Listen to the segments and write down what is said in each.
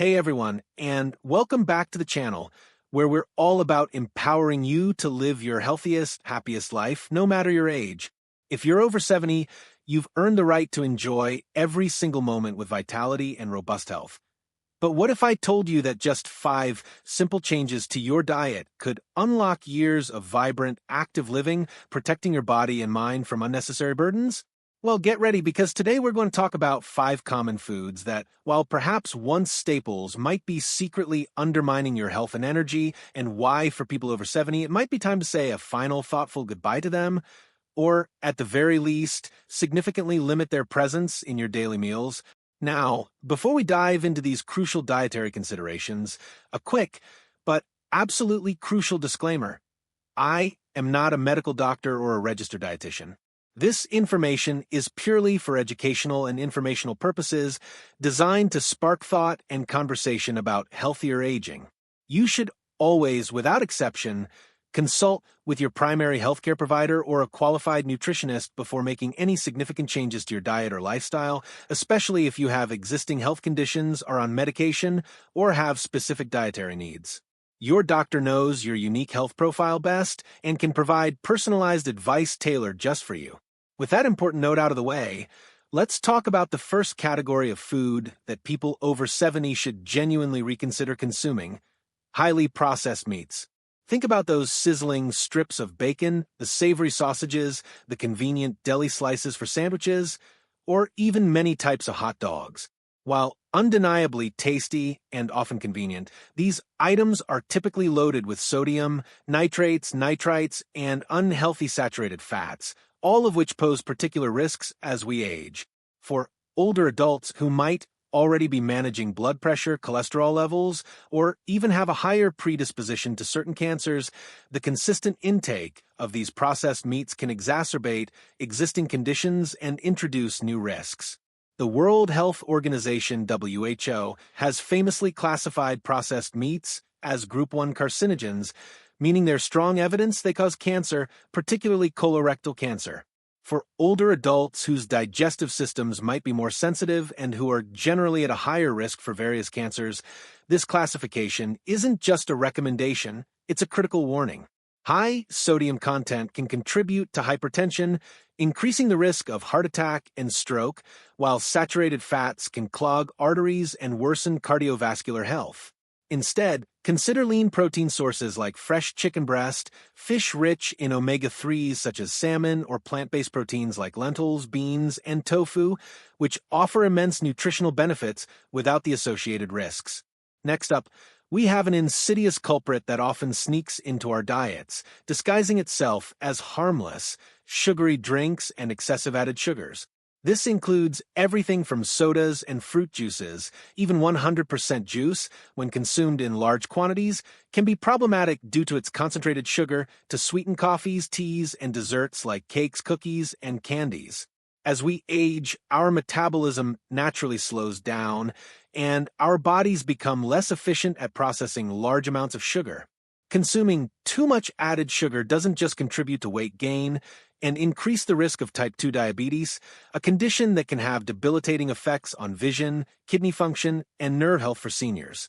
Hey everyone, and welcome back to the channel, where we're all about empowering you to live your healthiest, happiest life, no matter your age. If you're over 70, you've earned the right to enjoy every single moment with vitality and robust health. But what if I told you that just 5 simple changes to your diet could unlock years of vibrant, active living, protecting your body and mind from unnecessary burdens? Well, get ready because today we're going to talk about 5 common foods that, while perhaps once staples, might be secretly undermining your health and energy, and why, for people over 70, it might be time to say a final, thoughtful goodbye to them, or, at the very least, significantly limit their presence in your daily meals. Now, before we dive into these crucial dietary considerations, a quick but absolutely crucial disclaimer. I am not a medical doctor or a registered dietitian. This information is purely for educational and informational purposes, designed to spark thought and conversation about healthier aging. You should always, without exception, consult with your primary healthcare provider or a qualified nutritionist before making any significant changes to your diet or lifestyle, especially if you have existing health conditions, are on medication, or have specific dietary needs. Your doctor knows your unique health profile best and can provide personalized advice tailored just for you. With that important note out of the way, let's talk about the first category of food that people over 70 should genuinely reconsider consuming: highly processed meats. Think about those sizzling strips of bacon, the savory sausages, the convenient deli slices for sandwiches, or even many types of hot dogs. While undeniably tasty and often convenient, these items are typically loaded with sodium, nitrates, nitrites, and unhealthy saturated fats, all of which pose particular risks as we age. For older adults who might already be managing blood pressure, cholesterol levels, or even have a higher predisposition to certain cancers, the consistent intake of these processed meats can exacerbate existing conditions and introduce new risks. The World Health Organization (WHO) has famously classified processed meats as Group 1 carcinogens, meaning there's strong evidence they cause cancer, particularly colorectal cancer. For older adults whose digestive systems might be more sensitive and who are generally at a higher risk for various cancers, this classification isn't just a recommendation, it's a critical warning. High sodium content can contribute to hypertension, increasing the risk of heart attack and stroke, while saturated fats can clog arteries and worsen cardiovascular health. Instead, consider lean protein sources like fresh chicken breast, fish rich in omega-3s such as salmon, or plant-based proteins like lentils, beans, and tofu, which offer immense nutritional benefits without the associated risks. Next up, we have an insidious culprit that often sneaks into our diets, disguising itself as harmless: sugary drinks and excessive added sugars. This includes everything from sodas and fruit juices. Even 100% juice, when consumed in large quantities, can be problematic due to its concentrated sugar, to sweeten coffees, teas, and desserts like cakes, cookies, and candies. As we age, our metabolism naturally slows down, and our bodies become less efficient at processing large amounts of sugar. Consuming too much added sugar doesn't just contribute to weight gain and increase the risk of type 2 diabetes, a condition that can have debilitating effects on vision, kidney function, and nerve health for seniors.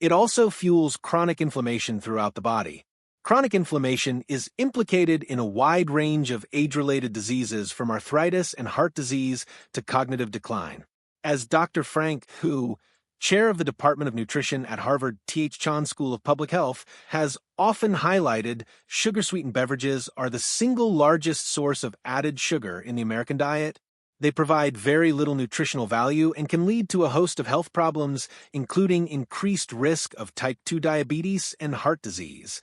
It also fuels chronic inflammation throughout the body. Chronic inflammation is implicated in a wide range of age-related diseases, from arthritis and heart disease to cognitive decline. As Dr. Frank Hu, chair of the Department of Nutrition at Harvard T.H. School of Public Health, has often highlighted, sugar-sweetened beverages are the single largest source of added sugar in the American diet. They provide very little nutritional value and can lead to a host of health problems, including increased risk of type 2 diabetes and heart disease.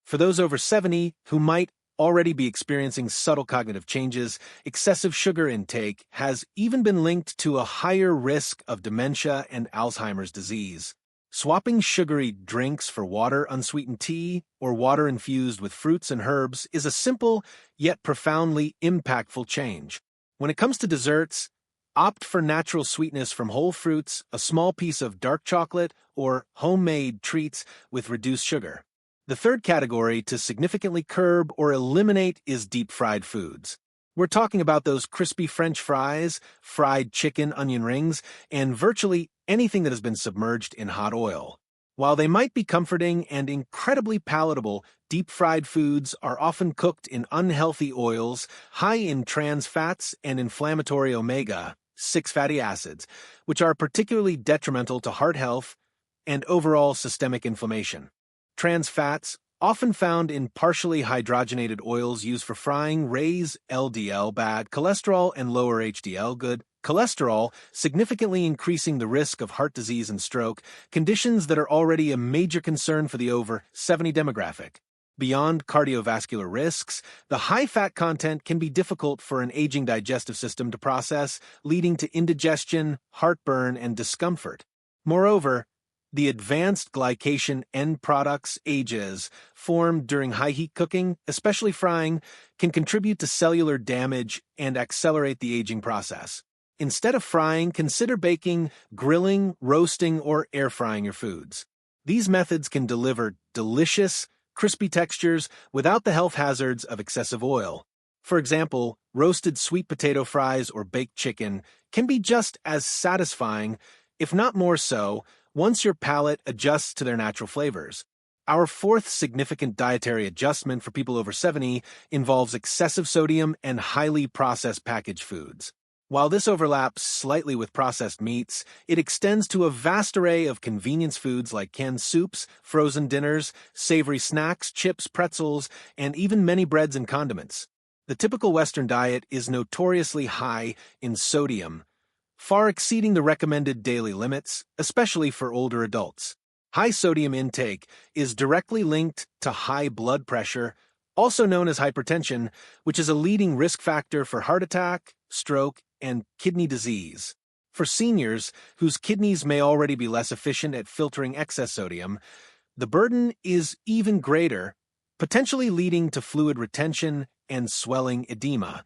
For those over 70 who might already be experiencing subtle cognitive changes, excessive sugar intake has even been linked to a higher risk of dementia and Alzheimer's disease. Swapping sugary drinks for water, unsweetened tea, or water infused with fruits and herbs is a simple yet profoundly impactful change. When it comes to desserts, opt for natural sweetness from whole fruits, a small piece of dark chocolate, or homemade treats with reduced sugar. The third category to significantly curb or eliminate is deep-fried foods. We're talking about those crispy French fries, fried chicken onion rings, and virtually anything that has been submerged in hot oil. While they might be comforting and incredibly palatable, deep-fried foods are often cooked in unhealthy oils, high in trans fats and inflammatory omega-6 fatty acids, which are particularly detrimental to heart health and overall systemic inflammation. Trans fats, often found in partially hydrogenated oils used for frying, raise LDL bad cholesterol and lower HDL good cholesterol, significantly increasing the risk of heart disease and stroke, conditions that are already a major concern for the over 70 demographic. Beyond cardiovascular risks, the high fat content can be difficult for an aging digestive system to process, leading to indigestion, heartburn, and discomfort. Moreover, the advanced glycation end products, AGEs, formed during high heat cooking, especially frying, can contribute to cellular damage and accelerate the aging process. Instead of frying, consider baking, grilling, roasting, or air frying your foods. These methods can deliver delicious, crispy textures without the health hazards of excessive oil. For example, roasted sweet potato fries or baked chicken can be just as satisfying, if not more so, once your palate adjusts to their natural flavors. Our fourth significant dietary adjustment for people over 70 involves excessive sodium and highly processed packaged foods. While this overlaps slightly with processed meats, it extends to a vast array of convenience foods like canned soups, frozen dinners, savory snacks, chips, pretzels, and even many breads and condiments. The typical Western diet is notoriously high in sodium, far exceeding the recommended daily limits, especially for older adults. High sodium intake is directly linked to high blood pressure, also known as hypertension, which is a leading risk factor for heart attack, stroke, and kidney disease. For seniors, whose kidneys may already be less efficient at filtering excess sodium, the burden is even greater, potentially leading to fluid retention and swelling edema.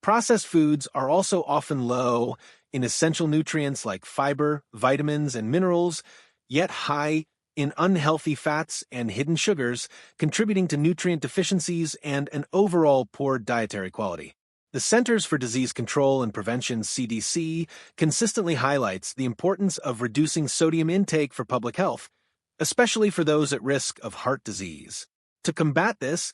Processed foods are also often low in essential nutrients like fiber, vitamins, and minerals, yet high in unhealthy fats and hidden sugars, contributing to nutrient deficiencies and an overall poor dietary quality. The Centers for Disease Control and Prevention (CDC) consistently highlights the importance of reducing sodium intake for public health, especially for those at risk of heart disease. To combat this,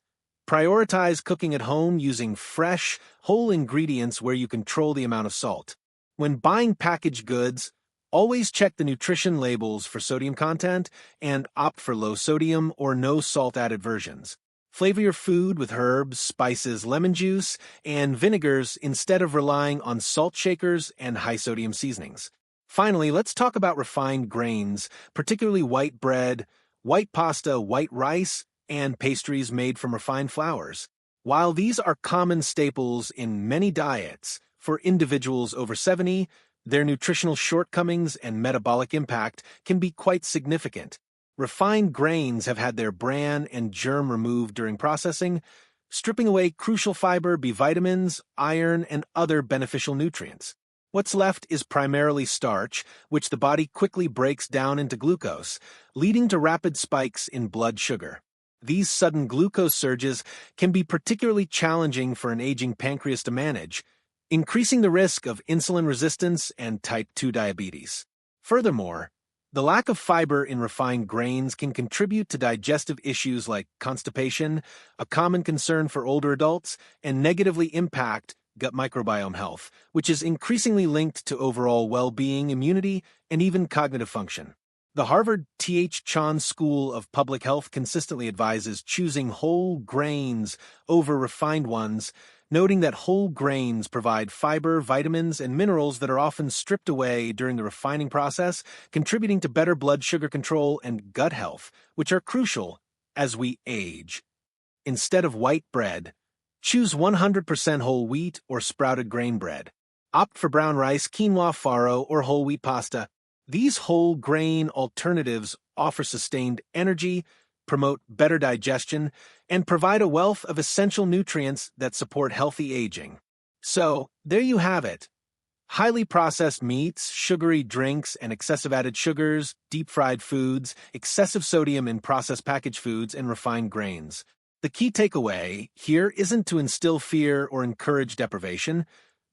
prioritize cooking at home using fresh, whole ingredients where you control the amount of salt. When buying packaged goods, always check the nutrition labels for sodium content and opt for low sodium or no salt added versions. Flavor your food with herbs, spices, lemon juice, and vinegars instead of relying on salt shakers and high-sodium seasonings. Finally, let's talk about refined grains, particularly white bread, white pasta, white rice, and pastries made from refined flours. While these are common staples in many diets, for individuals over 70, their nutritional shortcomings and metabolic impact can be quite significant. Refined grains have had their bran and germ removed during processing, stripping away crucial fiber, B vitamins, iron, and other beneficial nutrients. What's left is primarily starch, which the body quickly breaks down into glucose, leading to rapid spikes in blood sugar. These sudden glucose surges can be particularly challenging for an aging pancreas to manage, increasing the risk of insulin resistance and type 2 diabetes. Furthermore, the lack of fiber in refined grains can contribute to digestive issues like constipation, a common concern for older adults, and negatively impact gut microbiome health, which is increasingly linked to overall well-being, immunity, and even cognitive function. The Harvard T.H. School of Public Health consistently advises choosing whole grains over refined ones, noting that whole grains provide fiber, vitamins, and minerals that are often stripped away during the refining process, contributing to better blood sugar control and gut health, which are crucial as we age. Instead of white bread, choose 100% whole wheat or sprouted grain bread. Opt for brown rice, quinoa, farro, or whole wheat pasta. These whole grain alternatives offer sustained energy, promote better digestion, and provide a wealth of essential nutrients that support healthy aging. So, there you have it. Highly processed meats, sugary drinks, and excessive added sugars, deep-fried foods, excessive sodium in processed packaged foods, and refined grains. The key takeaway here isn't to instill fear or encourage deprivation,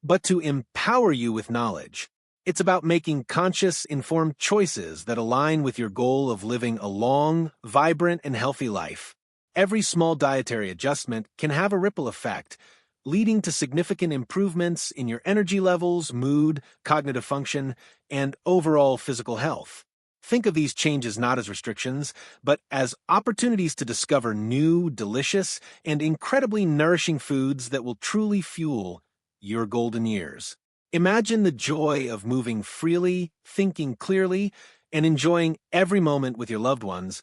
but to empower you with knowledge. It's about making conscious, informed choices that align with your goal of living a long, vibrant, and healthy life. Every small dietary adjustment can have a ripple effect, leading to significant improvements in your energy levels, mood, cognitive function, and overall physical health. Think of these changes not as restrictions, but as opportunities to discover new, delicious, and incredibly nourishing foods that will truly fuel your golden years. Imagine the joy of moving freely, thinking clearly, and enjoying every moment with your loved ones,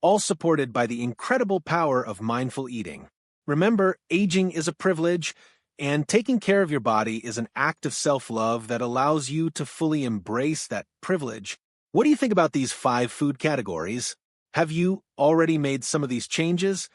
all supported by the incredible power of mindful eating. Remember, aging is a privilege, and taking care of your body is an act of self-love that allows you to fully embrace that privilege. What do you think about these 5 food categories? Have you already made some of these changes,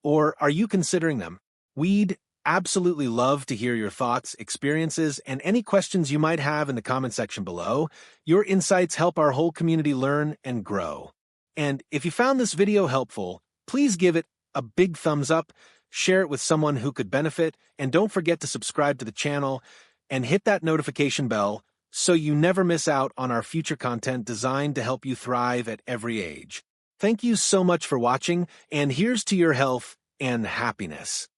or are you considering them? We'd absolutely love to hear your thoughts, experiences, and any questions you might have in the comment section below. Your insights help our whole community learn and grow. And if you found this video helpful, please give it a big thumbs up, share it with someone who could benefit, and don't forget to subscribe to the channel and hit that notification bell so you never miss out on our future content designed to help you thrive at every age. Thank you so much for watching, and here's to your health and happiness.